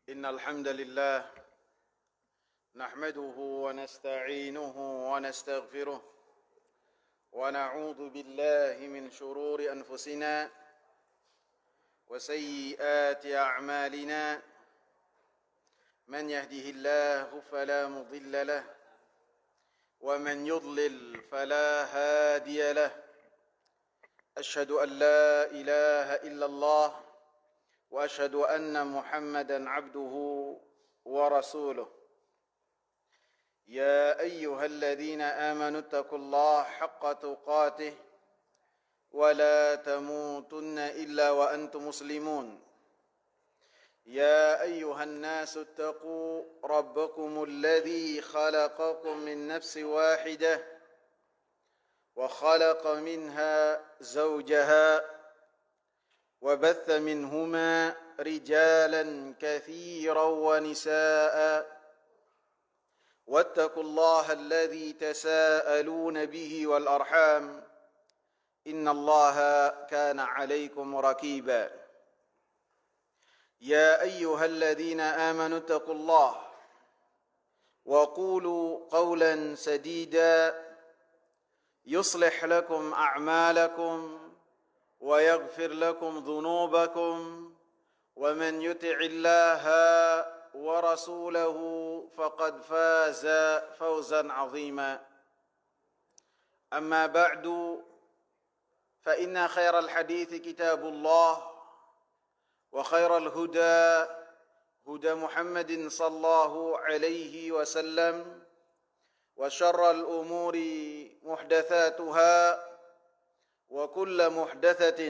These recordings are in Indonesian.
إن الحمد لله نحمده ونستعينه ونستغفره ونعوذ بالله من شرور أنفسنا وسيئات أعمالنا من يهده الله فلا مضل له ومن يضلل فلا هادي له أشهد أن لا إله إلا الله وأشهد أن محمدا عبده ورسوله يا أيها الذين آمنوا اتقوا الله حق تقاته ولا تموتن إلا وأنتم مسلمون يا أيها الناس اتقوا ربكم الذي خلقكم من نفس واحدة وخلق منها زوجها وبث منهما رجالا كثيرا ونساء واتقوا الله الذي تساءلون به والأرحام إن الله كان عليكم رقيبا يا أيها الذين آمنوا اتقوا الله وقولوا قولا سديدا يصلح لكم أعمالكم ويغفر لكم ذنوبكم ومن يطع الله ورسوله فقد فاز فوزا عظيما أما بعد فإن خير الحديث كتاب الله وخير الهدى هدى محمد صلى الله عليه وسلم وشر الأمور محدثاتها وكل محدثة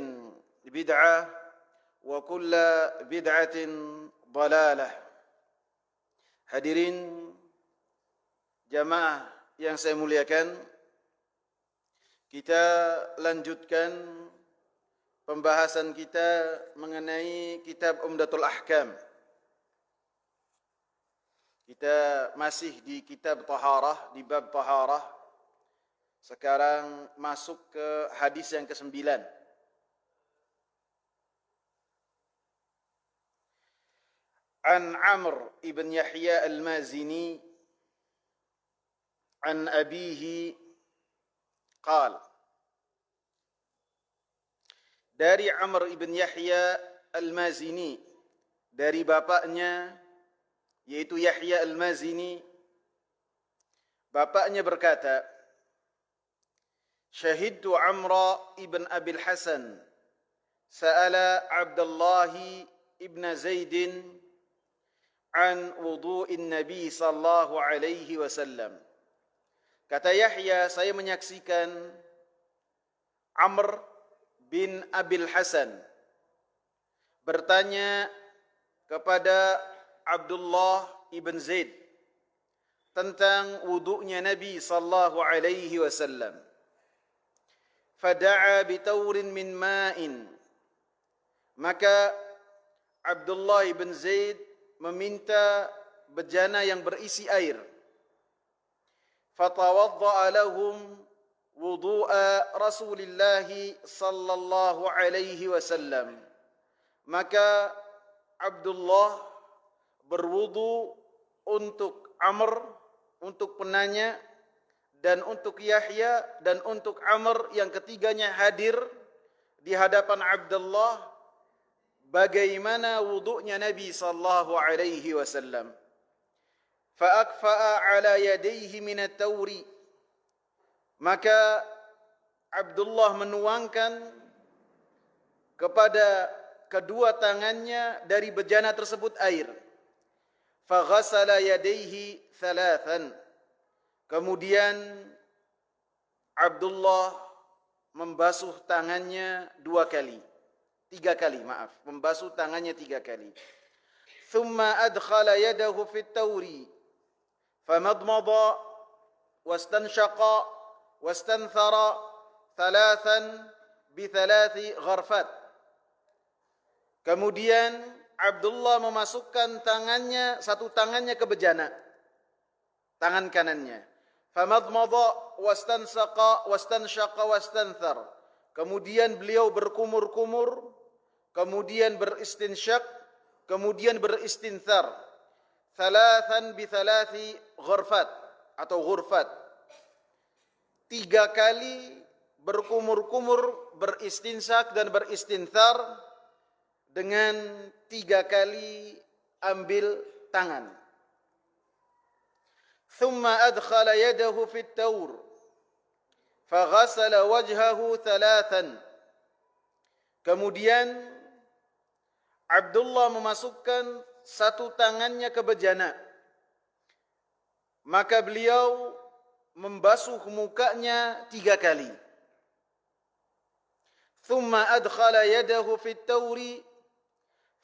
بدعة وكل بدعة ضلالة. Hadirin jamaah yang saya muliakan, kita lanjutkan pembahasan kita mengenai kitab Umdatul Ahkam. Kita masih di kitab Taharah, di bab Taharah. Sekarang masuk ke hadis yang ke-9. An Amr ibn Yahya al-Mazini an abihi qal. Dari Amr ibn Yahya al-Mazini, dari bapaknya yaitu Yahya al-Mazini, bapaknya berkata, Syahidtu Amra ibn Abil Hasan sa'ala Abdullah ibn Zaidin an wudu'in Nabi sallallahu alaihi wasallam. Kata Yahya, saya menyaksikan Amr bin Abil Hasan bertanya kepada Abdullah ibn Zaid tentang wudu'nya Nabi sallallahu alaihi wasallam. Fada'a bitawrin min ma'in. Maka Abdullah ibn Zaid meminta bejana yang berisi air. Fatawadda'a lahum wudu'a Rasulillah sallallahu alaihi wasallam. Maka Abdullah berwudu untuk Amr, untuk penanya, dan untuk Yahya dan untuk Amr yang ketiganya hadir di hadapan Abdullah bagaimana wudu'nya Nabi sallallahu alaihi wasallam. Fa'akfa'a ala yadayhi min at-tawri. Maka Abdullah menuangkan kepada kedua tangannya dari bejana tersebut air. Faghasala yadayhi thalathan. Kemudian Abdullah membasuh tangannya tiga kali, membasuh tangannya 3 kali. Thumma adkhala yadahu fit tawri famadmada wastanshaqa wastanthara thalathan bi 3 gharfat. Kemudian Abdullah memasukkan satu tangannya ke bejana, tangan kanannya. Famadmada wastansaqa wastanshaqa wastanthar. Kemudian beliau berkumur-kumur, kemudian beristinsyak, kemudian beristinthar, thalathan bi thalathi ghurfat atau ghurfat, 3 kali berkumur-kumur beristinsak dan beristinthar dengan 3 kali ambil tangan. Thumma adkhala yadahu fit taur faghasala wajhahu thalathan. Kemudian Abdullah memasukkan satu tangannya ke bejana, maka beliau membasuh mukanya 3 kali. Thumma adkhala yadahu fit tauri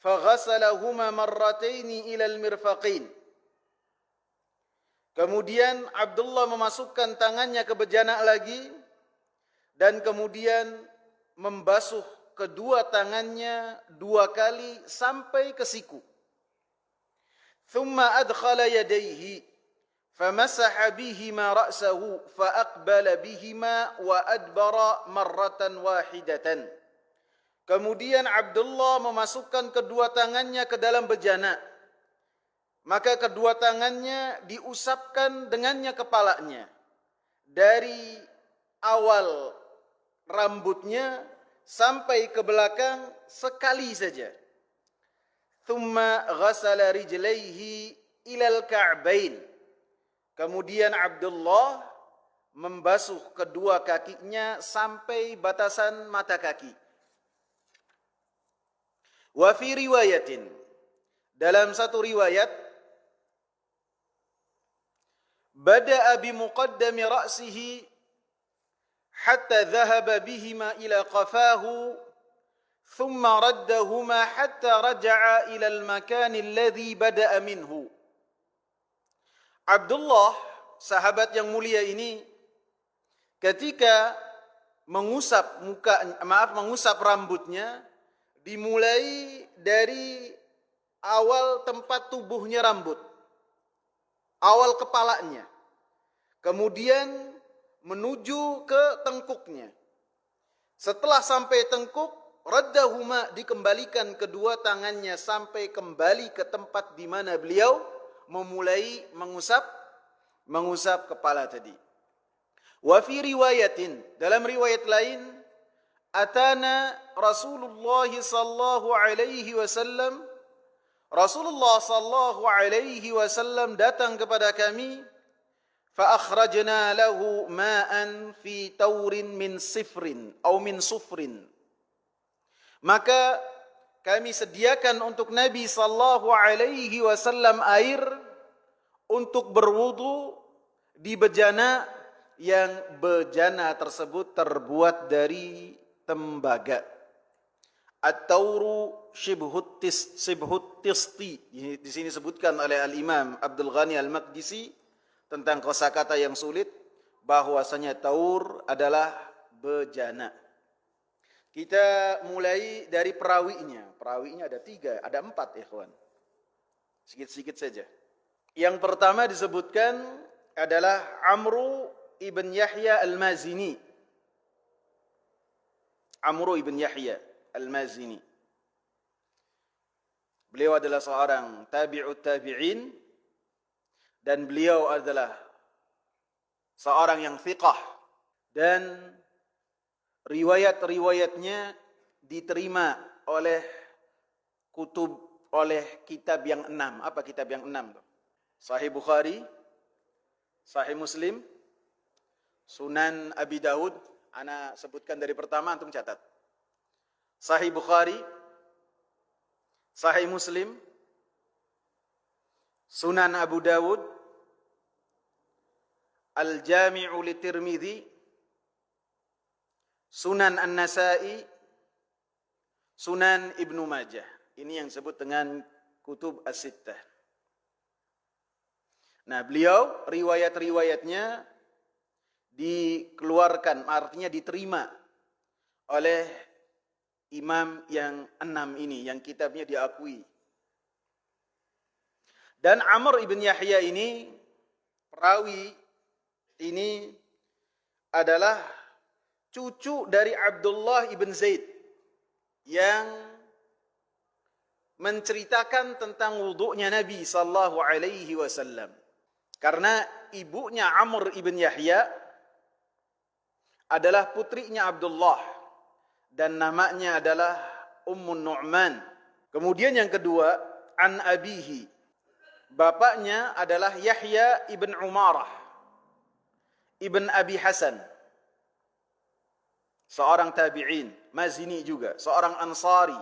faghasalahuma marrataini ila al-mirfaqain. Kemudian Abdullah memasukkan tangannya ke bejana lagi dan kemudian membasuh kedua tangannya 2 kali sampai ke siku. Thumma adkhala yadayhi famasaha bihima ra'sahu faaqbala bihima wa adbara marratan wahidatan. Kemudian Abdullah memasukkan kedua tangannya ke dalam bejana, maka kedua tangannya diusapkan dengannya kepalanya dari awal rambutnya sampai ke belakang sekali saja. Thumma ghasala rijlaihi ilal ka'bain. Kemudian Abdullah membasuh kedua kakinya sampai batasan mata kaki. Wa fi riwayatin, dalam satu riwayat, bada'a bi muqaddami ra'sihi hatta dhahaba bihima ila qafahu thumma raddahuma hatta raja'a ila al-makan alladhi bada'a minhu. Abdullah, sahabat yang mulia ini, ketika mengusap rambutnya, dimulai dari awal tempat tubuhnya rambut, awal kepalanya, kemudian menuju ke tengkuknya. Setelah sampai tengkuk, raddahuma, dikembalikan kedua tangannya sampai kembali ke tempat di mana beliau memulai mengusap kepala tadi. Wa fi riwayatin, dalam riwayat lain, atana Rasulullah sallallahu alaihi wasallam, Rasulullah sallallahu alaihi wasallam datang kepada kami, fa akhrajna lahu ma'an fi taurin min sifrin atau min sufrin. Maka kami sediakan untuk Nabi sallallahu alaihi wasallam air untuk berwudu di bejana yang bejana tersebut terbuat dari tembaga. At-tauru shibhut tisti. Di sini disebutkan oleh Al-Imam Abdul Ghani Al-Maqdisi tentang kosakata yang sulit, bahwasanya taur adalah bejana. Kita mulai dari perawinya. Perawinya ada 3, ada 4 ikhwan. Sikit-sikit saja. Yang pertama disebutkan adalah Amru ibn Yahya Al-Mazini. Amru ibn Yahya Al-Mazini. Beliau adalah seorang tabi'ut tabi'in dan beliau adalah seorang yang thiqah dan riwayat-riwayatnya diterima oleh kitab yang 6. Apa kitab yang 6? Sahih Bukhari, Sahih Muslim, Sunan Abi Daud. Ana sebutkan dari pertama, antum catat. Sahih Bukhari, Sahih Muslim, Sunan Abu Dawud, Al-Jami'u li Tirmidzi, Sunan An-Nasa'i, Sunan Ibnu Majah. Ini yang disebut dengan Kutub As-Sittah. Nah, beliau riwayat-riwayatnya dikeluarkan, artinya diterima oleh imam yang 6 ini, yang kitabnya diakui. Dan Amr ibn Yahya ini, perawi ini adalah cucu dari Abdullah ibn Zaid yang menceritakan tentang wudu'nya Nabi sallallahu alaihi wasallam. Karena ibunya Amr ibn Yahya adalah putrinya Abdullah dan namanya adalah Ummun Nu'man. Kemudian yang kedua, an abihi. Bapaknya adalah Yahya ibn Umarah ibn Abi Hasan, seorang tabi'in, Mazini juga, seorang Ansari.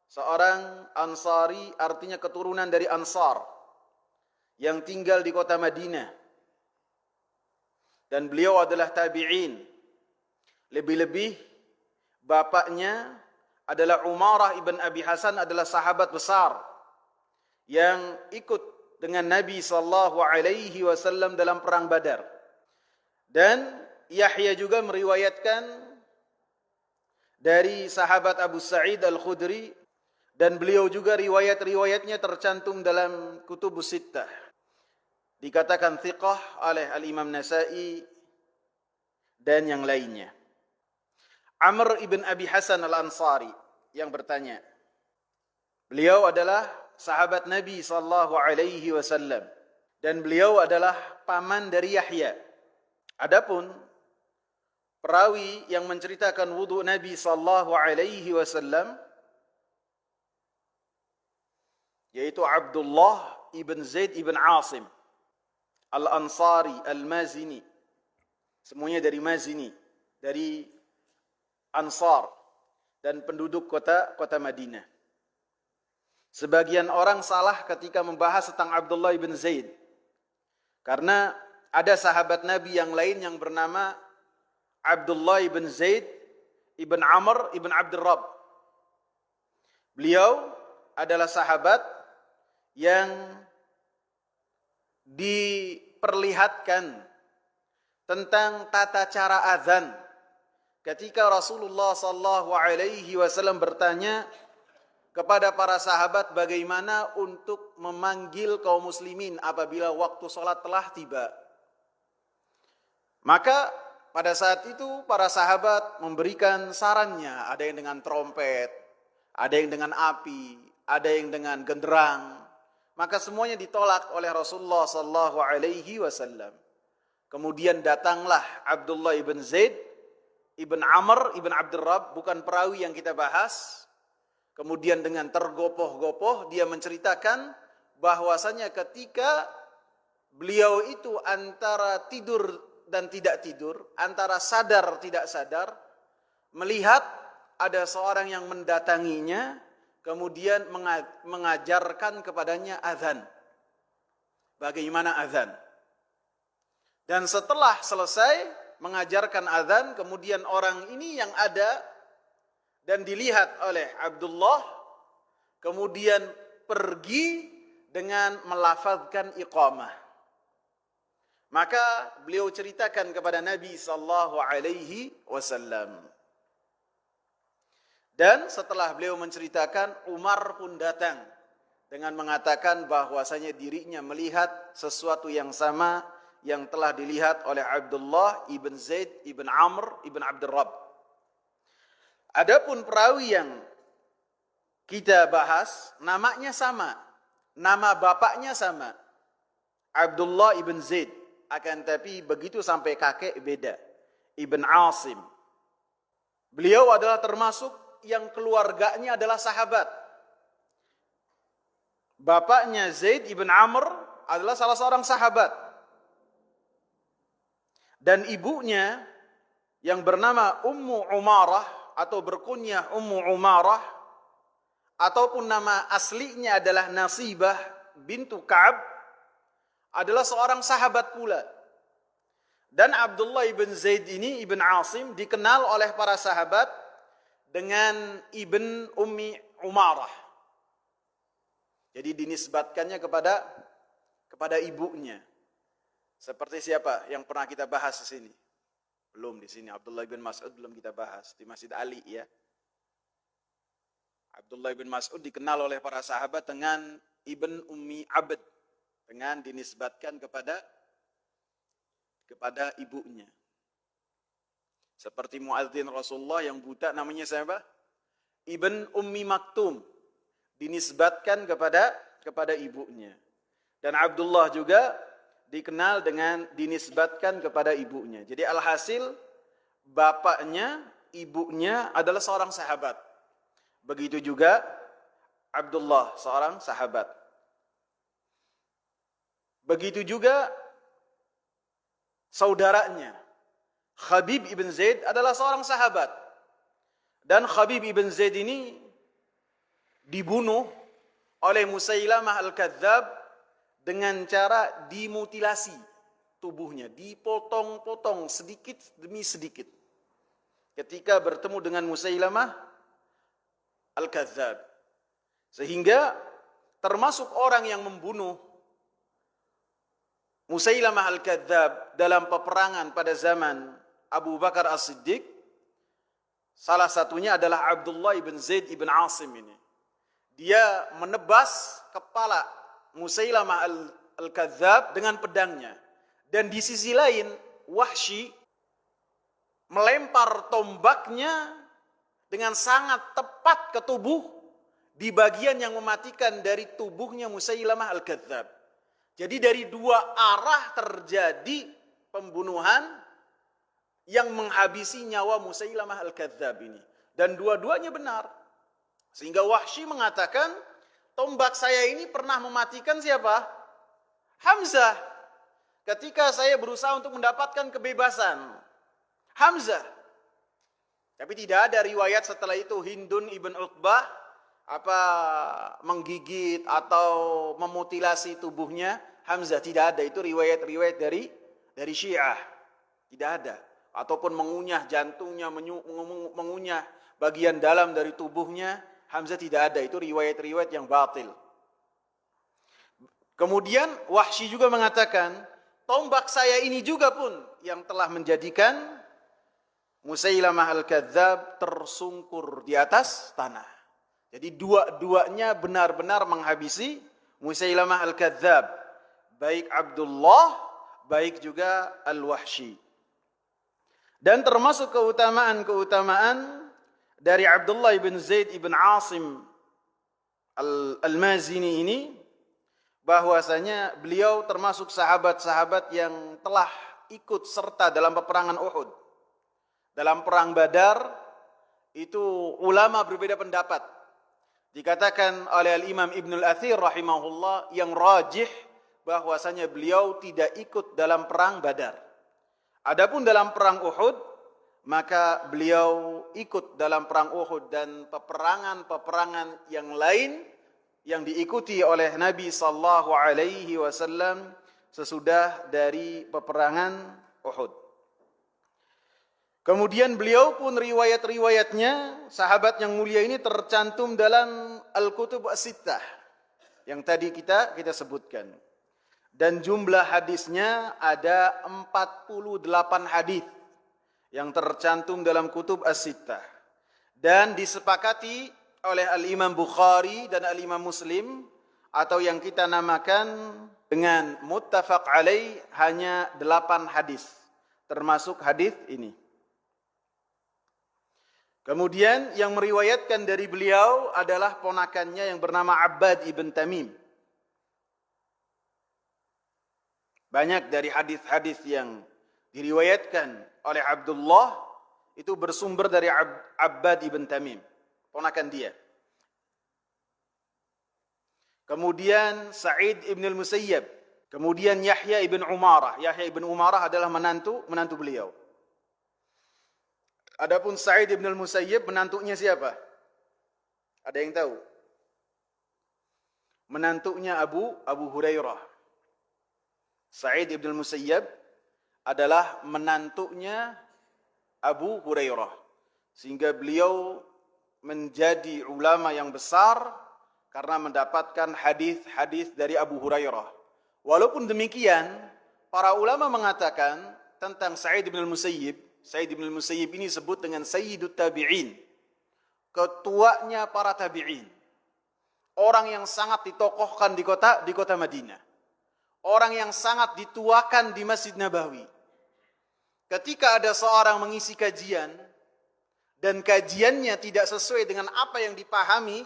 Seorang Ansari artinya keturunan dari Ansar yang tinggal di kota Madinah. Dan beliau adalah tabi'in. Lebih-lebih bapaknya adalah Umarah ibn Abi Hasan, adalah sahabat besar yang ikut dengan Nabi sallallahu alaihi wasallam dalam perang Badar. Dan Yahya juga meriwayatkan dari sahabat Abu Sa'id Al-Khudri, dan beliau juga riwayat-riwayatnya tercantum dalam Kutubus Sittah. Dikatakan thiqah oleh Al-Imam Nasa'i dan yang lainnya. Amr ibn Abi Hasan Al-Ansari yang bertanya. Beliau adalah sahabat Nabi sallallahu alaihi wasallam dan beliau adalah paman dari Yahya. Adapun perawi yang menceritakan wudu Nabi sallallahu alaihi wasallam yaitu Abdullah ibn Zaid ibn Asim Al-Ansari Al-Mazini. Semuanya dari Mazini, dari Ansar dan penduduk kota Madinah. Sebagian orang salah ketika membahas tentang Abdullah ibn Zaid, karena ada sahabat Nabi yang lain yang bernama Abdullah ibn Zaid ibn Amr ibn Abdul Rabb. Beliau adalah sahabat yang diperlihatkan tentang tata cara azan ketika Rasulullah sallallahu alaihi wasallam bertanya kepada para sahabat bagaimana untuk memanggil kaum muslimin apabila waktu salat telah tiba. Maka pada saat itu para sahabat memberikan sarannya, ada yang dengan trompet, ada yang dengan api, ada yang dengan genderang. Maka semuanya ditolak oleh Rasulullah sallallahu alaihi wasallam. Kemudian datanglah Abdullah ibn Zaid ibn Amr ibn Abdul Rabb, bukan perawi yang kita bahas. Kemudian dengan tergopoh-gopoh dia menceritakan bahwasanya ketika beliau itu antara tidur dan tidak tidur, antara sadar tidak sadar, melihat ada seorang yang mendatanginya, kemudian mengajarkan kepadanya azan. Bagaimana azan? Dan setelah selesai mengajarkan azan, kemudian orang ini yang ada dan dilihat oleh Abdullah, kemudian pergi dengan melafazkan iqamah. Maka beliau ceritakan kepada Nabi sallallahu alaihi wasallam. Dan setelah beliau menceritakan, Umar pun datang dengan mengatakan bahwasanya dirinya melihat sesuatu yang sama yang telah dilihat oleh Abdullah ibn Zaid ibn Amr ibn Abdul Rabb. Adapun perawi yang kita bahas, namanya sama, nama bapaknya sama, Abdullah ibn Zaid, akan tapi begitu sampai kakek beda, Ibn Asim. Beliau adalah termasuk yang keluarganya adalah sahabat. Bapaknya Zaid ibn Amr adalah salah seorang sahabat. Dan ibunya yang bernama Ummu Umarah atau berkunyah Ummu Umarah ataupun nama aslinya adalah Nasibah bintu Ka'ab adalah seorang sahabat pula. Dan Abdullah ibn Zaid ini, Ibn Asim, dikenal oleh para sahabat dengan Ibn Ummi Umarah. Jadi dinisbatkannya kepada ibunya. Seperti siapa yang pernah kita bahas di sini? Belum di sini. Abdullah bin Mas'ud belum kita bahas di Masjid Ali ya. Abdullah bin Mas'ud dikenal oleh para sahabat dengan Ibn Ummi Abd, dengan dinisbatkan kepada ibunya. Seperti muadzin Rasulullah yang buta namanya siapa? Ibn Ummi Maktum. dinisbatkan kepada ibunya. Dan Abdullah juga dikenal dengan dinisbatkan kepada ibunya. Jadi alhasil bapaknya, ibunya adalah seorang sahabat. Begitu juga Abdullah, seorang sahabat. Begitu juga saudaranya, Khabib ibn Zaid adalah seorang sahabat. Dan Khabib ibn Zaid ini dibunuh oleh Musailamah al-Kadzab dengan cara dimutilasi tubuhnya, dipotong-potong sedikit demi sedikit. Ketika bertemu dengan Musailamah al-Kadzab. Sehingga termasuk orang yang membunuh Musailamah al-Kadzab dalam peperangan pada zaman Abu Bakar As-Siddiq, salah satunya adalah Abdullah ibn Zaid ibn Asim ini. Dia menebas kepala Musailamah al-Kadzab dengan pedangnya. Dan di sisi lain, Wahsy melempar tombaknya dengan sangat tepat ke tubuh di bagian yang mematikan dari tubuhnya Musailamah al-Kadzab. Jadi dari dua arah terjadi pembunuhan yang menghabisi nyawa Musailamah al-Kadzab ini. Dan dua-duanya benar. Sehingga Wahsy mengatakan, tombak saya ini pernah mematikan siapa? Hamzah. Ketika saya berusaha untuk mendapatkan kebebasan. Hamzah. Tapi tidak ada riwayat setelah itu Hindun ibn Uqbah menggigit atau memutilasi tubuhnya Hamzah. Tidak ada. Itu riwayat-riwayat dari Syiah. Tidak ada. Ataupun mengunyah jantungnya, mengunyah bagian dalam dari tubuhnya Hamzah, tidak ada. Itu riwayat-riwayat yang batil. Kemudian Wahsy juga mengatakan, tombak saya ini juga pun yang telah menjadikan Musailamah al-Kadzab tersungkur di atas tanah. Jadi dua-duanya benar-benar menghabisi Musailamah al-Kadzab. Baik Abdullah, baik juga Al-Wahsy. Dan termasuk keutamaan-keutamaan dari Abdullah ibn Zaid ibn Asim al-Mazini ini, bahwasanya beliau termasuk sahabat-sahabat yang telah ikut serta dalam peperangan Uhud. Dalam perang Badar, itu ulama berbeda pendapat. Dikatakan oleh Al-Imam Ibnul Athir rahimahullah, yang rajih bahwasanya beliau tidak ikut dalam perang Badar. Adapun dalam perang Uhud, maka beliau ikut dalam perang Uhud dan peperangan-peperangan yang lain yang diikuti oleh Nabi sallallahu alaihi wasallam sesudah dari peperangan Uhud. Kemudian beliau pun riwayat-riwayatnya, sahabat yang mulia ini tercantum dalam Al-Kutub As-Sittah yang tadi kita sebutkan. Dan jumlah hadisnya ada 48 hadis yang tercantum dalam Kutub As-Sittah. Dan disepakati oleh Al-Imam Bukhari dan Al-Imam Muslim, atau yang kita namakan dengan muttafaq alaih, hanya 8 hadis, termasuk hadis ini. Kemudian yang meriwayatkan dari beliau adalah ponakannya yang bernama Abbad ibn Tamim. Banyak dari hadis-hadis yang diriwayatkan oleh Abdullah itu bersumber dari Abbad ibn Tamim, ponakan dia. Kemudian Sa'id ibn al-Musayyab, kemudian Yahya ibn Umarah. Yahya ibn Umarah adalah menantu beliau. Adapun Sa'id ibn al-Musayyib, menantunya siapa? Ada yang tahu? Menantunya Abu Hurairah. Sa'id ibn al-Musayyib adalah menantunya Abu Hurairah. Sehingga beliau menjadi ulama yang besar karena mendapatkan hadis-hadis dari Abu Hurairah. Walaupun demikian, para ulama mengatakan tentang Sa'id ibn al-Musayyib, Sa'id ibn al-Musayyib ini disebut dengan Sayyidut Tabi'in, ketuanya para tabi'in. Orang yang sangat ditokohkan di kota Madinah. Orang yang sangat dituakan di Masjid Nabawi. Ketika ada seorang mengisi kajian dan kajiannya tidak sesuai dengan apa yang dipahami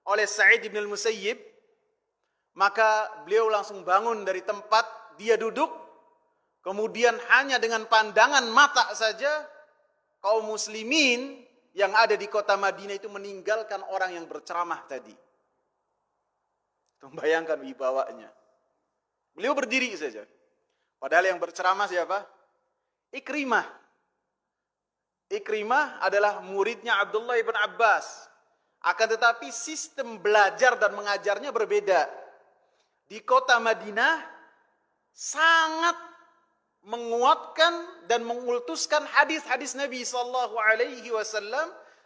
oleh Sa'id bin al-Musayyib, maka beliau langsung bangun dari tempat dia duduk, kemudian hanya dengan pandangan mata saja kaum muslimin yang ada di kota Madinah itu meninggalkan orang yang berceramah tadi. Bayangkan wibawanya. Beliau berdiri saja. Padahal yang berceramah siapa? Ikrimah. Ikrimah adalah muridnya Abdullah ibn Abbas. Akan tetapi sistem belajar dan mengajarnya berbeda. Di kota Madinah sangat menguatkan dan mengultuskan hadis-hadis Nabi SAW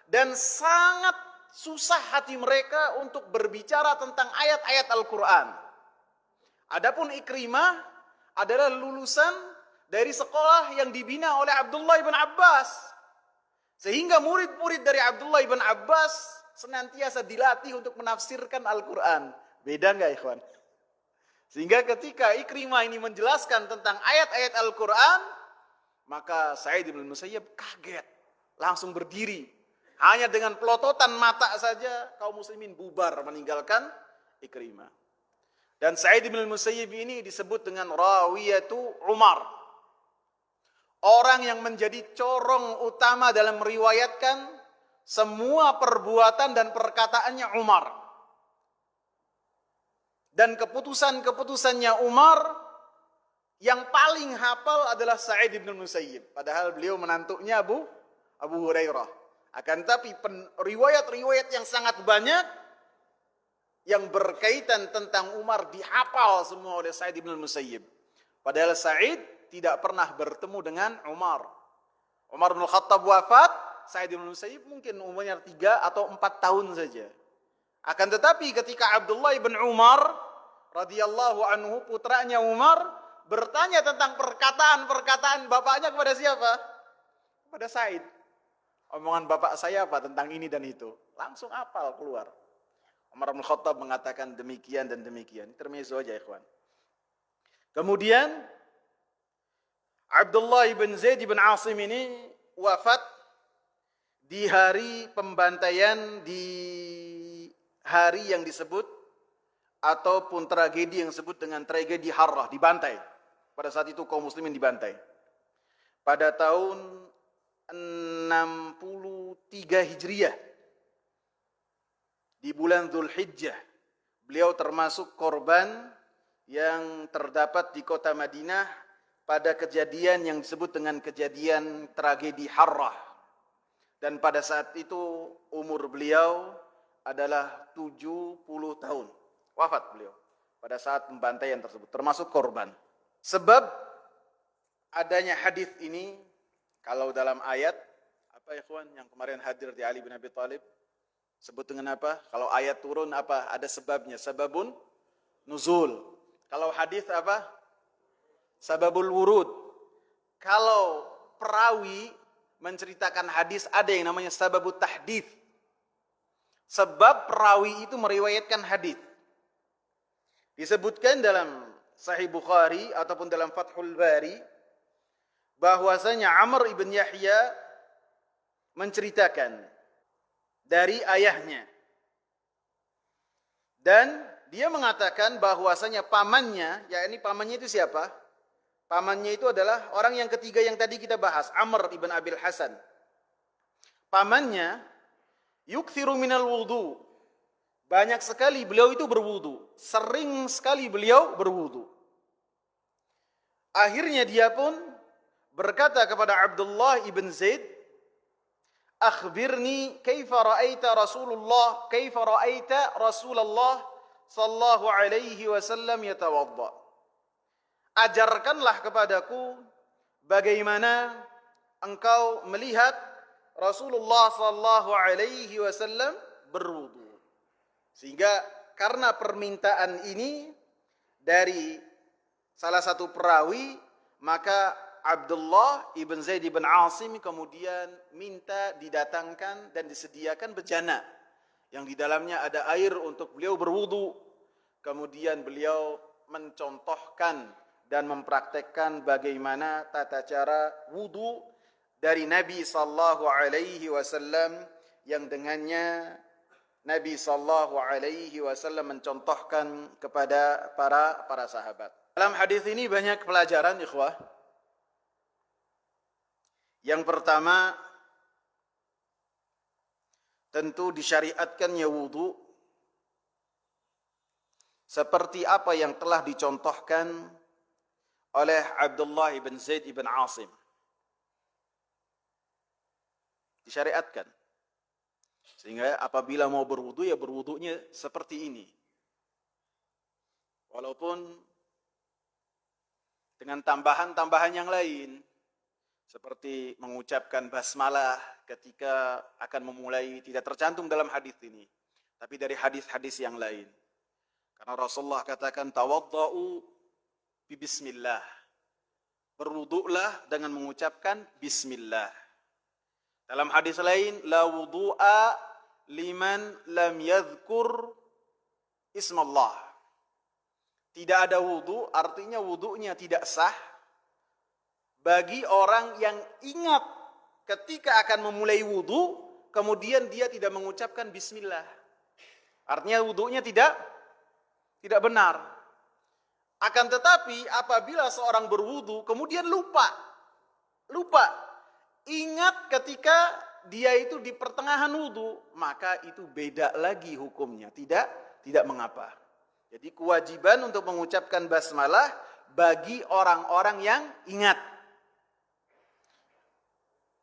dan sangat susah hati mereka untuk berbicara tentang ayat-ayat Al-Quran. Adapun Ikrimah adalah lulusan dari sekolah yang dibina oleh Abdullah ibn Abbas. Sehingga murid-murid dari Abdullah ibn Abbas senantiasa dilatih untuk menafsirkan Al-Quran. Beda enggak ikhwan? Sehingga ketika Ikrimah ini menjelaskan tentang ayat-ayat Al-Quran, maka Sa'id bin Musayyib kaget, langsung berdiri. Hanya dengan pelototan mata saja kaum muslimin bubar meninggalkan Ikrimah. Dan Sa'id bin Musayyib ini disebut dengan Rawiyatu Umar. Orang yang menjadi corong utama dalam meriwayatkan semua perbuatan dan perkataannya Umar. Dan keputusan-keputusannya Umar yang paling hafal adalah Sa'id bin Musayyib. Padahal beliau menantunya Abu Hurairah. Akan tapi riwayat-riwayat yang sangat banyak yang berkaitan tentang Umar dihafal semua oleh Sa'id bin Musayyib. Padahal Sa'id tidak pernah bertemu dengan Umar. Umar bin Khattab wafat, Sa'id bin Musayyib mungkin umurnya 3 atau 4 tahun saja. Akan tetapi ketika Abdullah bin Umar radhiyallahu anhu, putranya Umar, bertanya tentang perkataan-perkataan bapaknya kepada siapa? Kepada Sa'id. Omongan bapak saya apa tentang ini dan itu? Langsung hafal keluar. Umar bin Khattab mengatakan demikian dan demikian. Intermezzo aja ikhwan. Kemudian Abdullah bin Zaid bin Asim ini wafat di hari pembantaian, di hari yang disebut ataupun tragedi yang disebut dengan tragedi Harrah, dibantai. Pada saat itu kaum muslimin dibantai. Pada tahun 63 Hijriah, di bulan Dzulhijjah, beliau termasuk korban yang terdapat di kota Madinah pada kejadian yang disebut dengan kejadian tragedi Harrah. Dan pada saat itu umur beliau adalah 70 tahun. Wafat beliau pada saat pembantaian tersebut, termasuk korban. Sebab adanya hadis ini, kalau dalam ayat, apa ikhwan yang kemarin hadir di Ali bin Abi Thalib, sebut dengan apa? Kalau ayat turun apa? Ada sebabnya, sababun nuzul. Kalau hadis apa? Sababul wurud. Kalau perawi menceritakan hadis, ada yang namanya sababut tahdits. Sebab perawi itu meriwayatkan hadis. Disebutkan dalam Sahih Bukhari ataupun dalam Fathul Bari bahwasanya Amr ibn Yahya menceritakan dari ayahnya. Dan dia mengatakan bahwasanya pamannya, yakni pamannya itu siapa? Pamannya itu adalah orang yang ketiga yang tadi kita bahas, Amr ibn Abil Hasan. Pamannya yukthiru minal wudu. Banyak sekali beliau itu berwudu. Sering sekali beliau berwudu. Akhirnya dia pun berkata kepada Abdullah ibn Zaid, "Akhbirni kaifa ra'aita Rasulullah sallallahu alaihi wasallam yatawadda." Ajarkanlah kepadaku bagaimana engkau melihat Rasulullah sallallahu alaihi wasallam berwudu. Sehingga karena permintaan ini dari salah satu perawi, maka Abdullah ibn Zaid ibn Asim kemudian minta didatangkan dan disediakan bejana yang di dalamnya ada air untuk beliau berwudu. Kemudian beliau mencontohkan dan mempraktekkan bagaimana tata cara wudu dari Nabi sallallahu alaihi wasallam yang dengannya Nabi sallallahu alaihi wasallam mencontohkan kepada para sahabat. Dalam hadis ini banyak pelajaran, ikhwah. Yang pertama, tentu disyariatkannya wudu seperti apa yang telah dicontohkan oleh Abdullah ibn Zaid ibn Asim. Disyariatkan. Sehingga apabila mau berwudu, ya berwudunya seperti ini. Walaupun dengan tambahan-tambahan yang lain. Seperti mengucapkan basmalah ketika akan memulai, tidak tercantum dalam hadis ini. Tapi dari hadis-hadis yang lain. Karena Rasulullah katakan, tawadda'u bi bismillah. Berwudu'lah dengan mengucapkan bismillah. Dalam hadis lain, la wudu'a liman lam yadhkur ismallah. Tidak ada wudu, artinya wudunya tidak sah bagi orang yang ingat ketika akan memulai wudu, kemudian dia tidak mengucapkan bismillah. Artinya wudunya tidak benar. Akan tetapi apabila seorang berwudu kemudian lupa, ingat ketika dia itu di pertengahan wudu, maka itu beda lagi hukumnya, tidak mengapa. Jadi kewajiban untuk mengucapkan basmalah bagi orang-orang yang ingat.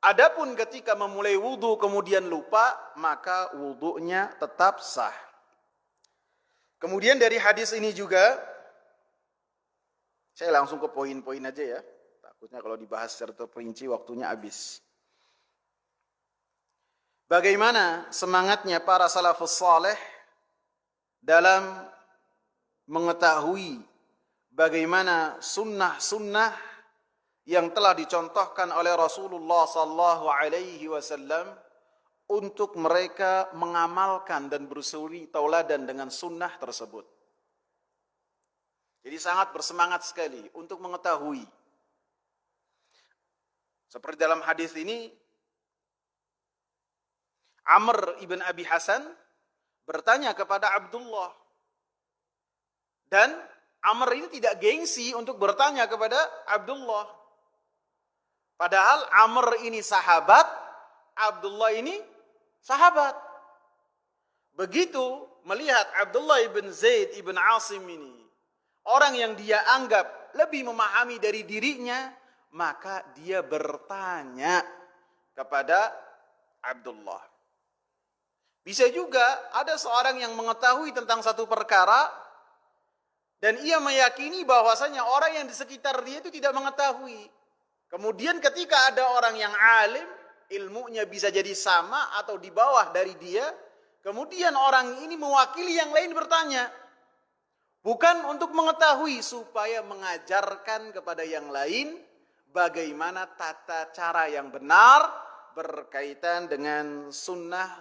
Adapun ketika memulai wudu kemudian lupa, maka wudunya tetap sah. Kemudian dari hadis ini juga, saya langsung ke poin-poin aja ya. Takutnya kalau dibahas secara terperinci waktunya habis. Bagaimana semangatnya para salafus saleh dalam mengetahui bagaimana sunnah-sunnah yang telah dicontohkan oleh Rasulullah sallallahu alaihi wasallam untuk mereka mengamalkan dan bersuri tauladan dengan sunnah tersebut. Jadi sangat bersemangat sekali untuk mengetahui. Seperti dalam hadis ini, Amr ibn Abi Hasan bertanya kepada Abdullah. Dan Amr ini tidak gengsi untuk bertanya kepada Abdullah. Padahal Amr ini sahabat, Abdullah ini sahabat. Begitu melihat Abdullah ibn Zaid ibn Asim ini, orang yang dia anggap lebih memahami dari dirinya, maka dia bertanya kepada Abdullah. Bisa juga ada seorang yang mengetahui tentang satu perkara, dan ia meyakini bahwasanya orang yang di sekitar dia itu tidak mengetahui. Kemudian ketika ada orang yang alim, ilmunya bisa jadi sama atau di bawah dari dia, kemudian orang ini mewakili yang lain bertanya. Bukan untuk mengetahui, supaya mengajarkan kepada yang lain bagaimana tata cara yang benar berkaitan dengan sunnah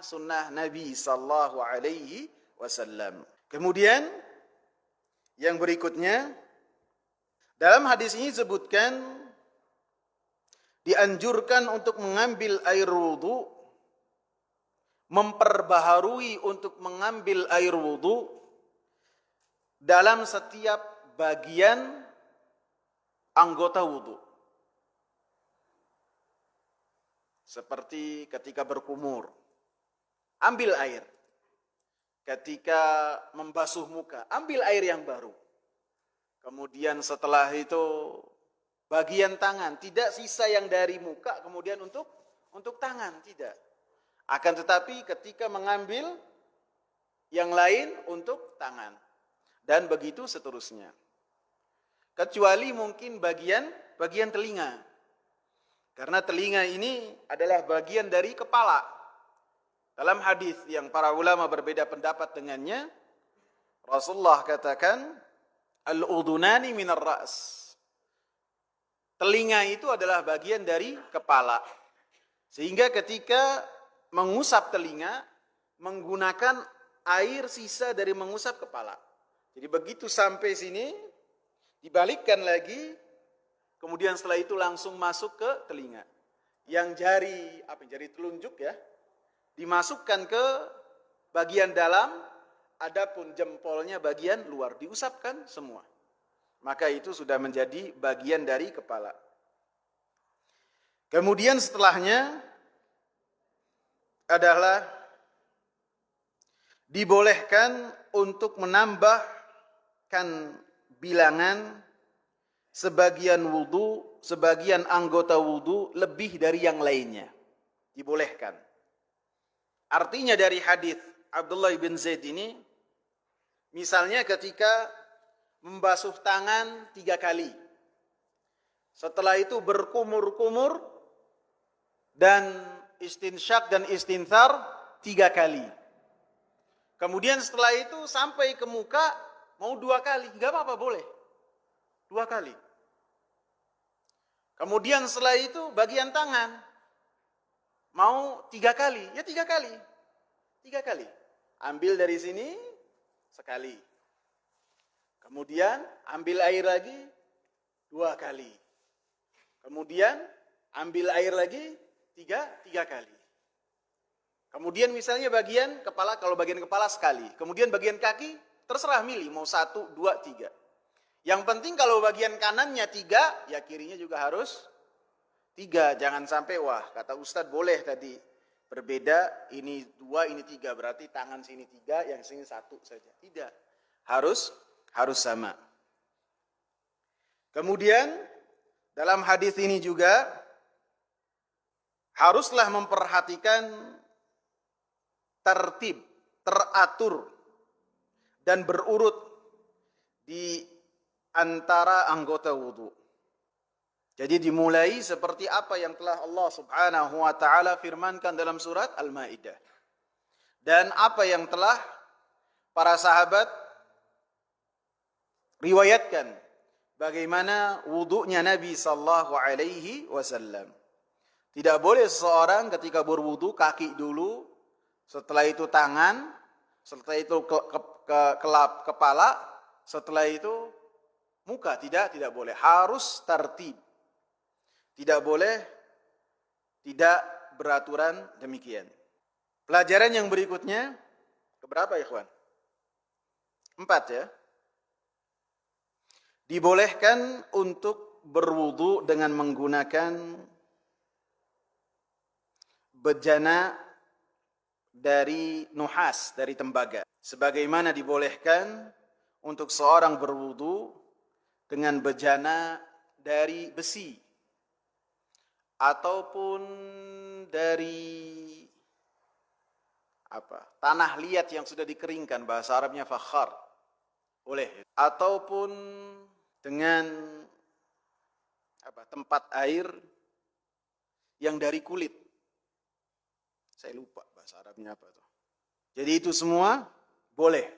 Nabi sallallahu alaihi wasallam. Kemudian yang berikutnya, dalam hadis ini disebutkan dianjurkan untuk mengambil air wudu, memperbaharui untuk mengambil air wudu dalam setiap bagian anggota wudu. Seperti ketika berkumur, ambil air. Ketika membasuh muka, ambil air yang baru. Kemudian setelah itu bagian tangan, tidak sisa yang dari muka kemudian untuk tangan, tidak. Akan tetapi ketika mengambil yang lain untuk tangan. Dan begitu seterusnya. Kecuali mungkin bagian telinga. Karena telinga ini adalah bagian dari kepala. Dalam hadis yang para ulama berbeda pendapat dengannya, Rasulullah katakan, al-udunani minar ra's. Telinga itu adalah bagian dari kepala. Sehingga ketika mengusap telinga, menggunakan air sisa dari mengusap kepala. Jadi begitu sampai sini, dibalikkan lagi, kemudian setelah itu langsung masuk ke telinga. Yang jari telunjuk ya, dimasukkan ke bagian dalam, adapun jempolnya bagian luar, diusapkan semua. Maka itu sudah menjadi bagian dari kepala. Kemudian setelahnya adalah dibolehkan untuk menambahkan bilangan sebagian wudu, sebagian anggota wudu lebih dari yang lainnya. Dibolehkan. Artinya dari hadis Abdullah bin Zaid ini, misalnya ketika membasuh tangan 3 kali. Setelah itu berkumur-kumur dan istinsyak dan istinthar 3 kali. Kemudian setelah itu sampai ke muka mau 2 kali. Enggak apa-apa, boleh. 2 kali. Kemudian setelah itu bagian tangan mau 3 kali. Ya 3 kali. 3 kali. Ambil dari sini sekali. Kemudian ambil air lagi 2 kali. Kemudian ambil air lagi 3 kali. Kemudian misalnya bagian kepala, kalau bagian kepala sekali. Kemudian bagian kaki terserah milih mau 1, 2, 3. Yang penting kalau bagian kanannya 3, ya kirinya juga harus 3. Jangan sampai wah kata Ustadz boleh tadi berbeda, ini 2, ini 3, berarti tangan sini 3, yang sini 1 saja. Tidak, harus sama. Kemudian dalam hadis ini juga haruslah memperhatikan tertib, teratur dan berurut di antara anggota wudu. Jadi dimulai seperti apa yang telah Allah Subhanahu wa taala firmankan dalam surat Al-Maidah. Dan apa yang telah para sahabat riwayatkan bagaimana wudunya Nabi sallallahu alaihi wasallam. Tidak boleh seseorang ketika berwudu kaki dulu, setelah itu tangan, setelah itu kepala, setelah itu muka. Tidak boleh. Harus tertib. Tidak boleh tidak beraturan demikian. Pelajaran yang berikutnya, keberapa ikhwan? 4 ya. Dibolehkan untuk berwudu dengan menggunakan bejana dari nuhas, dari tembaga. Sebagaimana dibolehkan untuk seorang berwudu dengan bejana dari besi ataupun dari tanah liat yang sudah dikeringkan, bahasa Arabnya fakhar, boleh. Ataupun dengan tempat air yang dari kulit, saya lupa bahasa Arabnya apa tuh. Jadi itu semua boleh.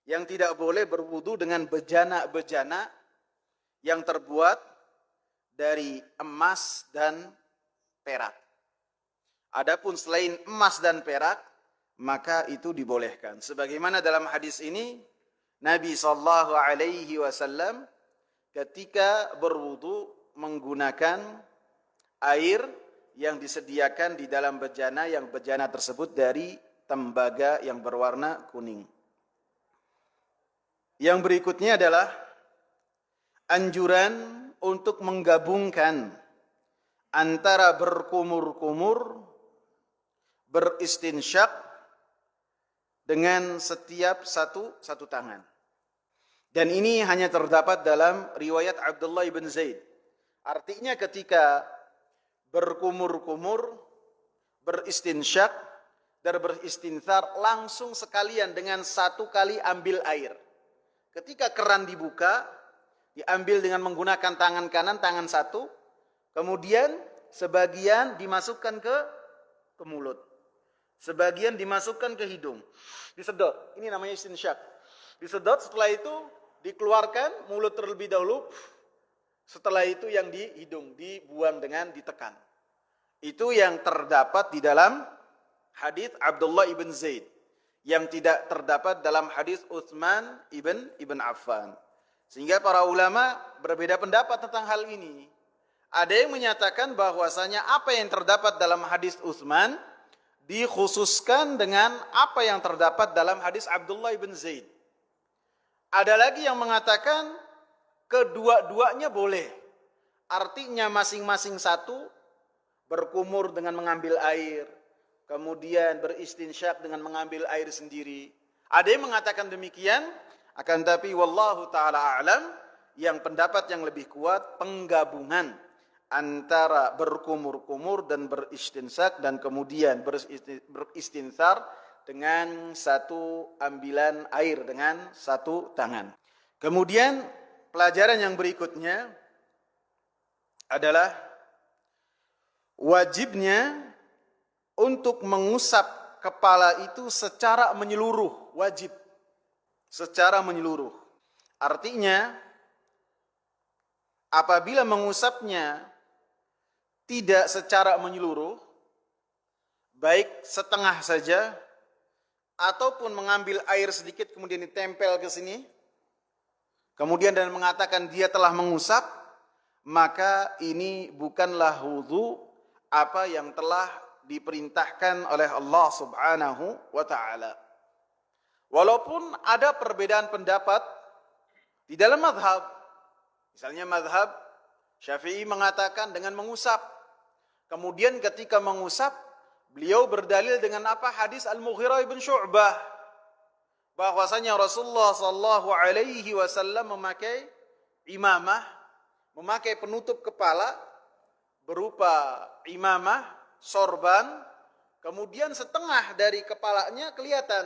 Yang tidak boleh berwudu dengan bejana-bejana yang terbuat dari emas dan perak. Adapun selain emas dan perak, maka itu dibolehkan. Sebagaimana dalam hadis ini, Nabi sallallahu alaihi wasallam ketika berwudu menggunakan air yang disediakan di dalam bejana, yang bejana tersebut dari tembaga yang berwarna kuning. Yang berikutnya adalah anjuran untuk menggabungkan antara berkumur-kumur, beristinsyak dengan setiap satu tangan. Dan ini hanya terdapat dalam riwayat Abdullah bin Zaid. Artinya ketika berkumur-kumur, beristinsyak dan beristinthar langsung sekalian dengan 1 kali ambil air. Ketika keran dibuka, diambil dengan menggunakan tangan kanan, tangan 1, kemudian sebagian dimasukkan ke mulut, sebagian dimasukkan ke hidung, disedot. Ini namanya istinsyak. Disedot, setelah itu dikeluarkan mulut terlebih dahulu, setelah itu yang di hidung dibuang dengan ditekan. Itu yang terdapat di dalam hadis Abdullah ibn Zaid, yang tidak terdapat dalam hadis Utsman ibn Affan. Sehingga para ulama berbeda pendapat tentang hal ini. Ada yang menyatakan bahwasanya apa yang terdapat dalam hadis Utsman dikhususkan dengan apa yang terdapat dalam hadis Abdullah bin Zaid. Ada lagi yang mengatakan kedua-duanya boleh. Artinya masing-masing satu berkumur dengan mengambil air, kemudian beristinsyak dengan mengambil air sendiri. Ada yang mengatakan demikian, akan tapi wallahu taala a'lam, yang pendapat yang lebih kuat penggabungan antara berkumur-kumur dan beristinsyak dan kemudian beristinsar dengan satu ambilan air dengan satu tangan. Kemudian pelajaran yang berikutnya adalah wajibnya untuk mengusap kepala itu secara menyeluruh, wajib secara menyeluruh. Artinya apabila mengusapnya tidak secara menyeluruh, baik setengah saja ataupun mengambil air sedikit kemudian ditempel ke sini, kemudian dan mengatakan dia telah mengusap, maka ini bukanlah wudu apa yang telah diperintahkan oleh Allah Subhanahu wa taala. Walaupun ada perbedaan pendapat di dalam mazhab. Misalnya mazhab Syafi'i mengatakan dengan mengusap. Kemudian ketika mengusap, beliau berdalil dengan apa? Hadis Al-Mughirah bin Syu'bah, bahwasanya Rasulullah sallallahu alaihi wasallam memakai imamah, memakai penutup kepala berupa imamah, sorban, kemudian setengah dari kepalanya kelihatan.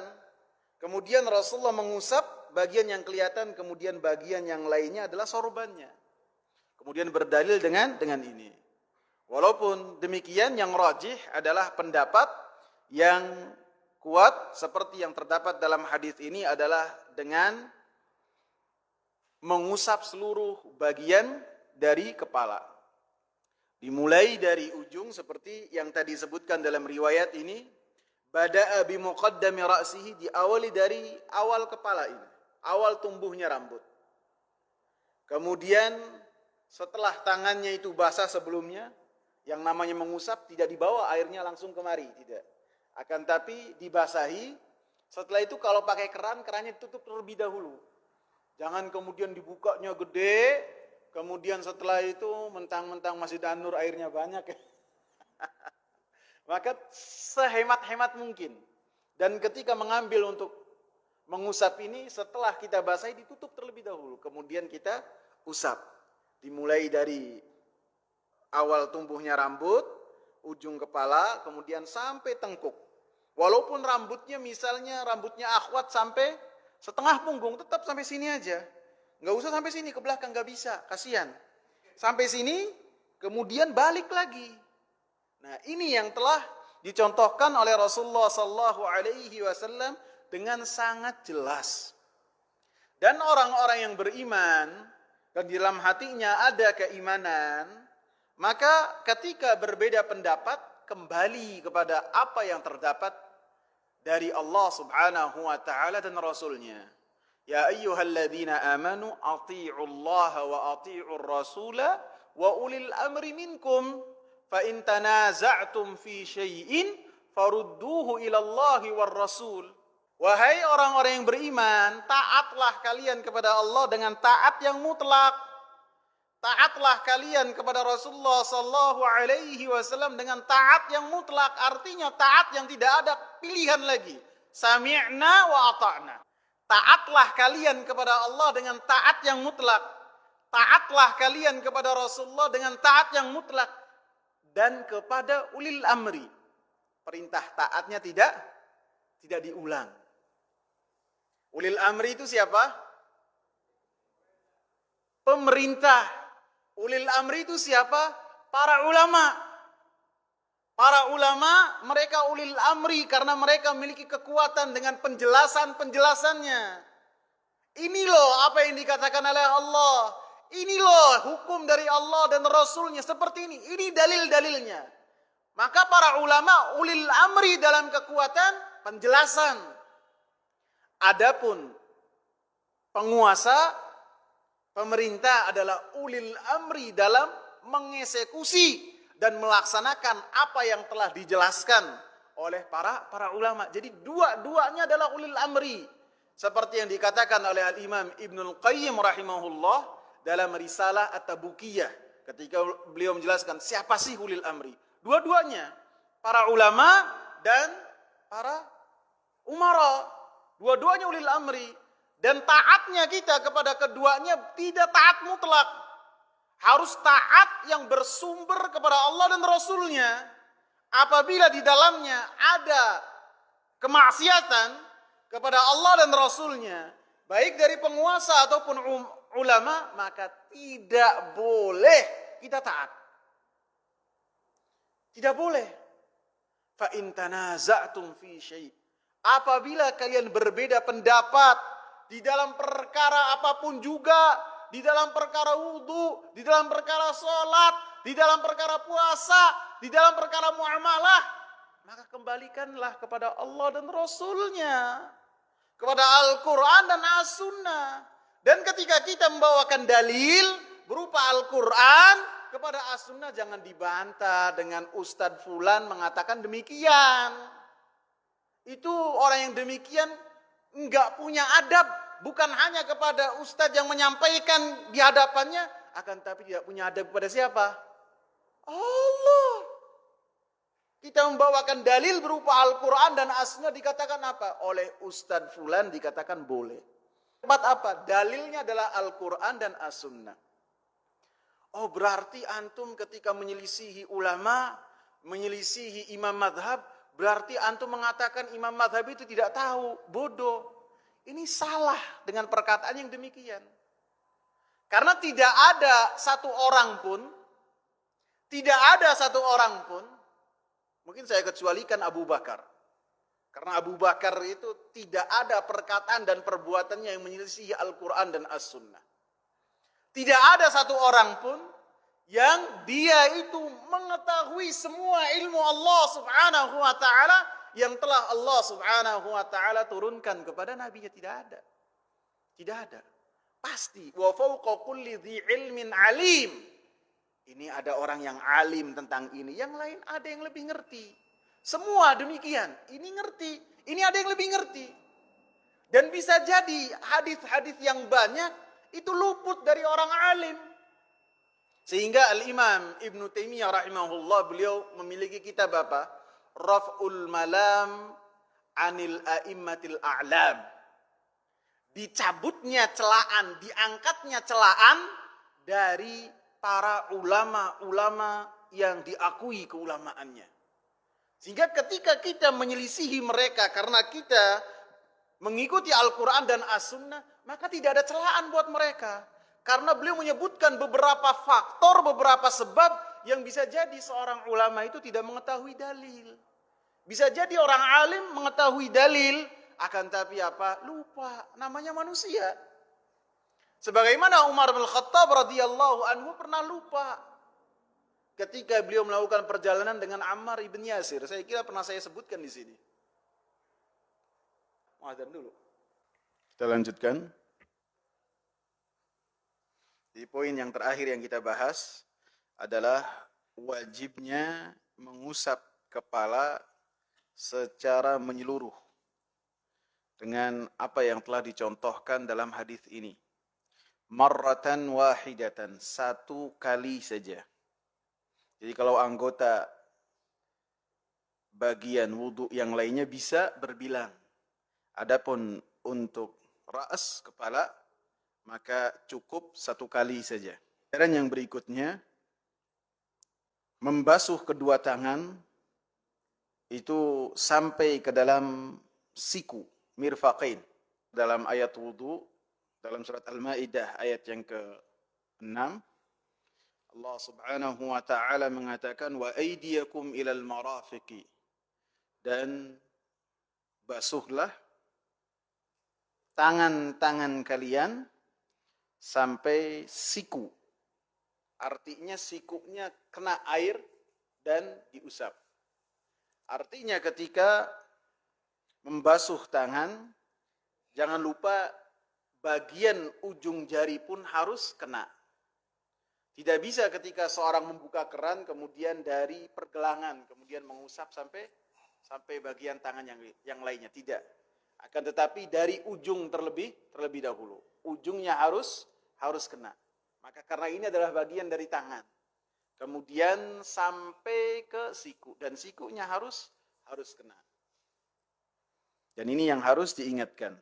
Kemudian Rasulullah mengusap bagian yang kelihatan, kemudian bagian yang lainnya adalah sorbannya. Kemudian berdalil dengan ini. Walaupun demikian, yang rajih adalah pendapat yang kuat seperti yang terdapat dalam hadis ini adalah dengan mengusap seluruh bagian dari kepala. Dimulai dari ujung seperti yang tadi disebutkan dalam riwayat ini, bada'a bi muqaddami ra'sihi, diawali dari awal kepala ini, awal tumbuhnya rambut. Kemudian setelah tangannya itu basah sebelumnya, yang namanya mengusap tidak dibawa airnya langsung kemari, tidak. Akan tapi dibasahi. Setelah itu kalau pakai keran, kerannya ditutup terlebih dahulu. Jangan kemudian dibukanya gede, kemudian setelah itu mentang-mentang masih danur airnya banyak. Maka sehemat-hemat mungkin. Dan ketika mengambil untuk mengusap ini, setelah kita basahi ditutup terlebih dahulu, kemudian kita usap. Dimulai dari awal tumbuhnya rambut, ujung kepala, kemudian sampai tengkuk. Walaupun rambutnya misalnya rambutnya akhwat sampai setengah punggung, tetap sampai sini aja. Nggak usah sampai sini, ke belakang nggak bisa, kasihan. Sampai sini, kemudian balik lagi. Nah, ini yang telah dicontohkan oleh Rasulullah sallallahu alaihi wasallam dengan sangat jelas. Dan orang-orang yang beriman dan di dalam hatinya ada keimanan, maka ketika berbeda pendapat kembali kepada apa yang terdapat dari Allah Subhanahu wa taala dan Rasulnya. Ya ayyuhalladzina amanu athi'ullaha wa athi'ur rasula wa ulil amri minkum fa in tanaza'tum fi syai'in farudduhu ila Allahi war rasul. Wahai orang-orang yang beriman, taatlah kalian kepada Allah dengan taat yang mutlak. Taatlah kalian kepada Rasulullah sallallahu alaihi wasallam dengan taat yang mutlak, artinya taat yang tidak ada pilihan lagi. Sami'na wa ata'na. Taatlah kalian kepada Allah dengan taat yang mutlak. Taatlah kalian kepada Rasulullah dengan taat yang mutlak. Dan kepada ulil amri. Perintah taatnya tidak diulang. Ulil amri itu siapa? Pemerintah. Ulil amri itu siapa? Para ulama. Para ulama mereka ulil amri karena mereka memiliki kekuatan dengan penjelasan-penjelasannya. Ini loh apa yang dikatakan oleh Allah. Ini loh hukum dari Allah dan Rasulnya seperti ini. Ini dalil-dalilnya. Maka para ulama ulil amri dalam kekuatan penjelasan. Adapun penguasa, pemerintah adalah ulil amri dalam mengeksekusi dan melaksanakan apa yang telah dijelaskan oleh para ulama. Jadi dua-duanya adalah ulil amri. Seperti yang dikatakan oleh Al-Imam Ibnul Qayyim rahimahullah dalam risalah At-Tabukiyah. Ketika beliau menjelaskan siapa sih ulil amri. Dua-duanya. Para ulama dan para umara. Dua-duanya ulil amri. Dan taatnya kita kepada keduanya tidak taat mutlak. Harus taat yang bersumber kepada Allah dan Rasulnya. Apabila di dalamnya ada kemaksiatan kepada Allah dan Rasulnya, baik dari penguasa ataupun ulama, maka tidak boleh kita taat. Tidak boleh. Fa in tanaza'tum fi syai'. Apabila kalian berbeda pendapat di dalam perkara apapun juga, di dalam perkara wudu, di dalam perkara salat, di dalam perkara puasa, di dalam perkara muamalah, maka kembalikanlah kepada Allah dan Rasulnya, kepada Al-Quran dan As-Sunnah. Dan ketika kita membawakan dalil berupa Al-Quran kepada As-Sunnah, jangan dibantah dengan Ustadz Fulan mengatakan demikian. Itu orang yang demikian enggak punya adab, bukan hanya kepada Ustadz yang menyampaikan di hadapannya, akan tapi tidak punya adab kepada siapa? Allah. Kita membawakan dalil berupa Al-Quran dan As-Sunnah, dikatakan apa? Oleh Ustadz Fulan dikatakan boleh. Tempat apa? Dalilnya adalah Al-Quran dan As-Sunnah. Oh, berarti antum ketika menyelisihi ulama, menyelisihi imam madhab, berarti antum mengatakan imam madhab itu tidak tahu, bodoh. Ini salah dengan perkataan yang demikian. Karena tidak ada satu orang pun, mungkin saya kecualikan Abu Bakar. Karena Abu Bakar itu tidak ada perkataan dan perbuatannya yang menyelisihi Al-Quran dan As-Sunnah. Tidak ada satu orang pun yang dia itu mengetahui semua ilmu Allah subhanahu wa ta'ala yang telah Allah subhanahu wa ta'ala turunkan kepada Nabi-Nya. Tidak ada. Tidak ada. Pasti. Wa fawqa kulli dhi ilmin alim. Ini ada orang yang alim tentang ini. Yang lain ada yang lebih ngerti. Semua demikian. Ini ngerti. Ini ada yang lebih ngerti. Dan bisa jadi hadis-hadis yang banyak itu luput dari orang alim. Sehingga Al-Imam Ibn Taimiyah rahimahullah, beliau memiliki kitab apa? Raf'ul Malam Anil A'immatil A'lam. Dicabutnya celaan, diangkatnya celaan dari para ulama-ulama yang diakui keulamaannya. Sehingga ketika kita menyelisihi mereka karena kita mengikuti Al-Quran dan As-Sunnah, maka tidak ada celaan buat mereka. Karena beliau menyebutkan beberapa faktor, beberapa sebab yang bisa jadi seorang ulama itu tidak mengetahui dalil. Bisa jadi orang alim mengetahui dalil, akan tapi apa? Lupa, namanya manusia. Sebagaimana Umar bin Khattab radhiyallahu anhu pernah lupa ketika beliau melakukan perjalanan dengan Ammar ibn Yasir. Saya kira pernah saya sebutkan di sini. Muadzan dulu. Kita lanjutkan. Di poin yang terakhir yang kita bahas adalah wajibnya mengusap kepala secara menyeluruh dengan apa yang telah dicontohkan dalam hadis ini. Marratan wahidatan, satu kali saja. Jadi kalau anggota bagian wudu yang lainnya bisa berbilang. Adapun untuk ra's, kepala, maka cukup satu kali saja. Dan yang berikutnya, membasuh kedua tangan itu sampai ke dalam siku, mirfaqain. Dalam ayat wudu, dalam surat Al-Maidah ayat yang ke-6, Allah subhanahu wa ta'ala mengatakan, wa aydiyakum ilal marafiqi. Dan basuhlah tangan-tangan kalian sampai siku. Artinya sikunya kena air dan diusap. Artinya ketika membasuh tangan, jangan lupa bagian ujung jari pun harus kena. Tidak bisa ketika seorang membuka keran kemudian dari pergelangan kemudian mengusap sampai sampai bagian tangan yang lainnya, tidak. Akan tetapi dari ujung terlebih dahulu. Ujungnya harus kena. Maka karena ini adalah bagian dari tangan. Kemudian sampai ke siku dan sikunya harus kena. Dan ini yang harus diingatkan.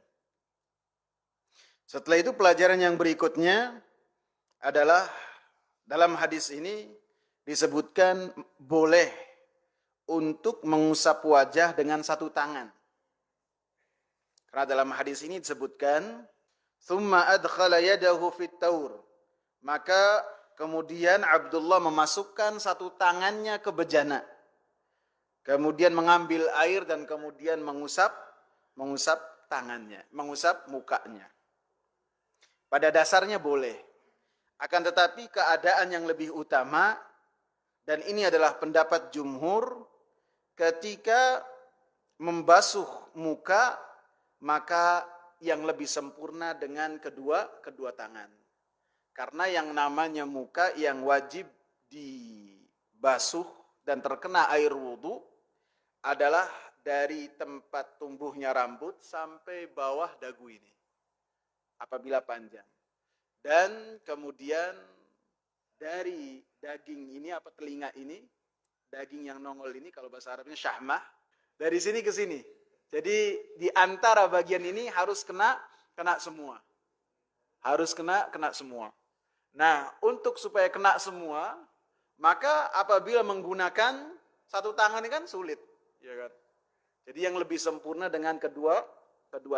Setelah itu pelajaran yang berikutnya adalah dalam hadis ini disebutkan boleh untuk mengusap wajah dengan satu tangan. Karena dalam hadis ini disebutkan, "Tsumma adkhala yadahu fit taur." Maka kemudian Abdullah memasukkan satu tangannya ke bejana. Kemudian mengambil air dan kemudian mengusap tangannya, mengusap mukanya. Pada dasarnya boleh. Akan tetapi keadaan yang lebih utama, dan ini adalah pendapat jumhur, ketika membasuh muka, maka yang lebih sempurna dengan kedua tangan. Karena yang namanya muka yang wajib dibasuh dan terkena air wudu adalah dari tempat tumbuhnya rambut sampai bawah dagu ini, apabila panjang. Dan kemudian dari daging ini, telinga ini, daging yang nongol ini, kalau bahasa Arabnya syahmah, dari sini ke sini. Jadi di antara bagian ini harus kena semua. Harus kena semua. Nah, untuk supaya kena semua, maka apabila menggunakan satu tangan ini kan sulit, ya kan? Jadi yang lebih sempurna dengan kedua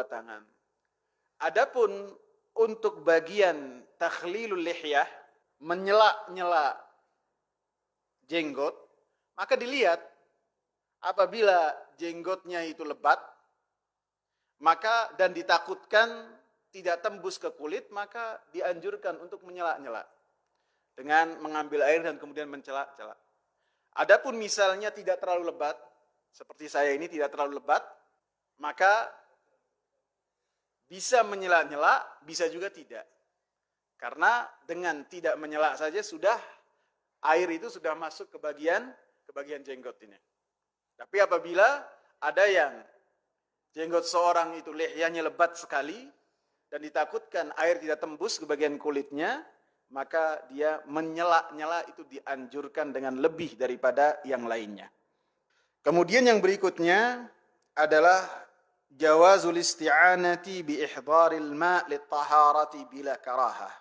tangan. Adapun untuk bagian takhlilul lihyah, menyela-nyela jenggot, maka dilihat apabila jenggotnya itu lebat, maka dan ditakutkan tidak tembus ke kulit, maka dianjurkan untuk menyela-nyela dengan mengambil air dan kemudian mencela-cela. Adapun misalnya tidak terlalu lebat, seperti saya ini tidak terlalu lebat, maka bisa menyela-nyela, bisa juga tidak. Karena dengan tidak menyela saja sudah air itu sudah masuk ke bagian jenggot ini. Tapi apabila ada yang jenggot seorang itu lihyahnya lebat sekali dan ditakutkan air tidak tembus ke bagian kulitnya, maka dia menyela-nyela itu dianjurkan dengan lebih daripada yang lainnya. Kemudian yang berikutnya adalah jawazul isti'anati bi ihdaril ma' lit-taharati bila karahah.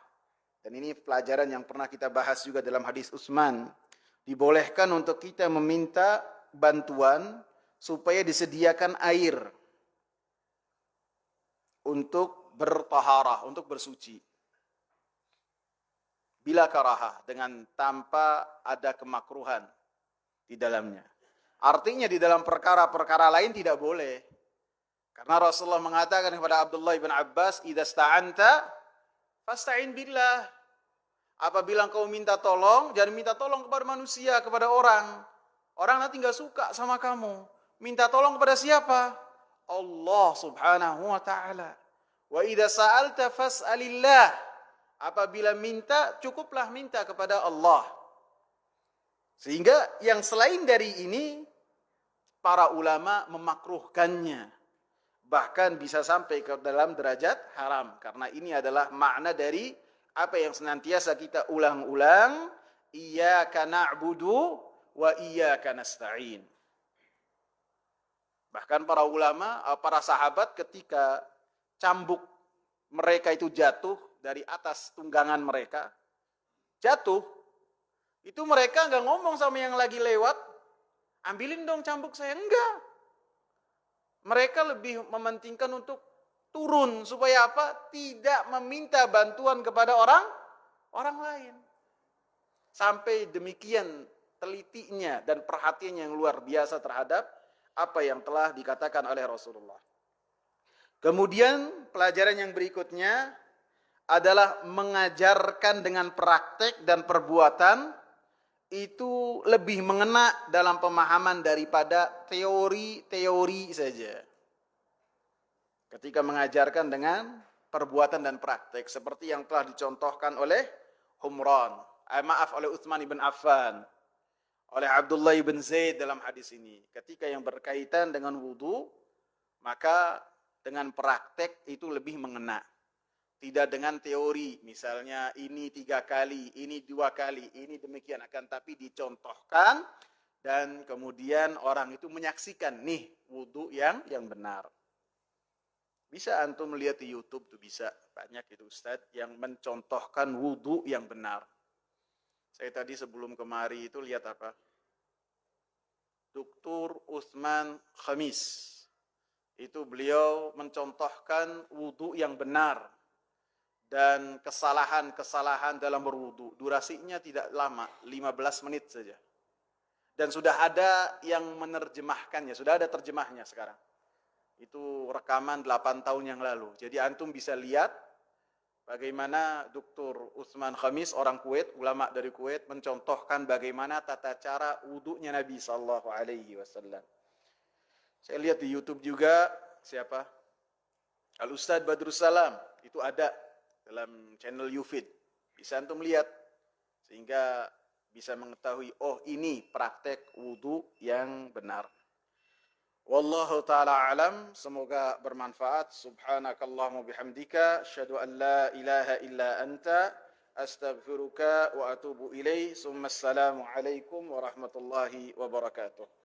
Dan ini pelajaran yang pernah kita bahas juga dalam hadis Utsman. Dibolehkan untuk kita meminta bantuan supaya disediakan air untuk bertaharah, untuk bersuci. Bila karahah, dengan tanpa ada kemakruhan di dalamnya. Artinya di dalam perkara-perkara lain tidak boleh. Karena Rasulullah mengatakan kepada Abdullah bin Abbas, "Idza sta'anta fasta'in billah." Apabila engkau minta tolong, jangan minta tolong kepada manusia, kepada orang. Orang nanti enggak suka sama kamu. Minta tolong kepada siapa? Allah Subhanahu wa taala. Wa idza sa'alta fas'alillah. Apabila minta, cukuplah minta kepada Allah. Sehingga yang selain dari ini, para ulama memakruhkannya. Bahkan bisa sampai ke dalam derajat haram. Karena ini adalah makna dari apa yang senantiasa kita ulang-ulang. Iyyaka na'budu wa iyyaka nasta'in. Bahkan para ulama, para sahabat ketika cambuk mereka itu jatuh dari atas tunggangan mereka, jatuh, itu mereka enggak ngomong sama yang lagi lewat, ambilin dong cambuk saya, enggak. Mereka lebih mementingkan untuk turun supaya apa? Tidak meminta bantuan kepada orang lain. Sampai demikian telitinya dan perhatiannya yang luar biasa terhadap apa yang telah dikatakan oleh Rasulullah. Kemudian pelajaran yang berikutnya adalah mengajarkan dengan praktek dan perbuatan itu lebih mengena dalam pemahaman daripada teori-teori saja. Ketika mengajarkan dengan perbuatan dan praktek seperti yang telah dicontohkan oleh oleh Utsman bin Affan. oleh Abdullah ibn Zaid dalam hadis ini. Ketika yang berkaitan dengan wudu, maka dengan praktek itu lebih mengena. Tidak dengan teori, misalnya ini 3 kali, ini 2 kali, ini demikian. Akan tapi dicontohkan dan kemudian orang itu menyaksikan nih wudu yang benar. Bisa antum melihat di YouTube tuh bisa banyak itu Ustadz yang mencontohkan wudu yang benar. Saya tadi sebelum kemari itu lihat apa? Dr. Utsman Khamis. Itu beliau mencontohkan wudu yang benar dan kesalahan-kesalahan dalam berwudu. Durasinya tidak lama, 15 menit saja. Dan sudah ada yang menerjemahkannya, sudah ada terjemahnya sekarang. Itu rekaman 8 tahun yang lalu. Jadi antum bisa lihat bagaimana Dr. Utsman Khamis, orang Kuwait, ulama dari Kuwait, mencontohkan bagaimana tata cara wudunya Nabi SAW. Saya lihat di YouTube juga, siapa? Al-Ustadz Badrussalam, itu ada dalam channel YouFeed. Bisa antum lihat sehingga bisa mengetahui, oh ini praktek wudu yang benar. Wallahu ta'ala alam, semoga bermanfaat. Subhanakallahumma bihamdika, asyhadu an la ilaha illa anta, astaghfiruka wa atubu ilaih. Summa assalamu alaikum warahmatullahi wabarakatuh.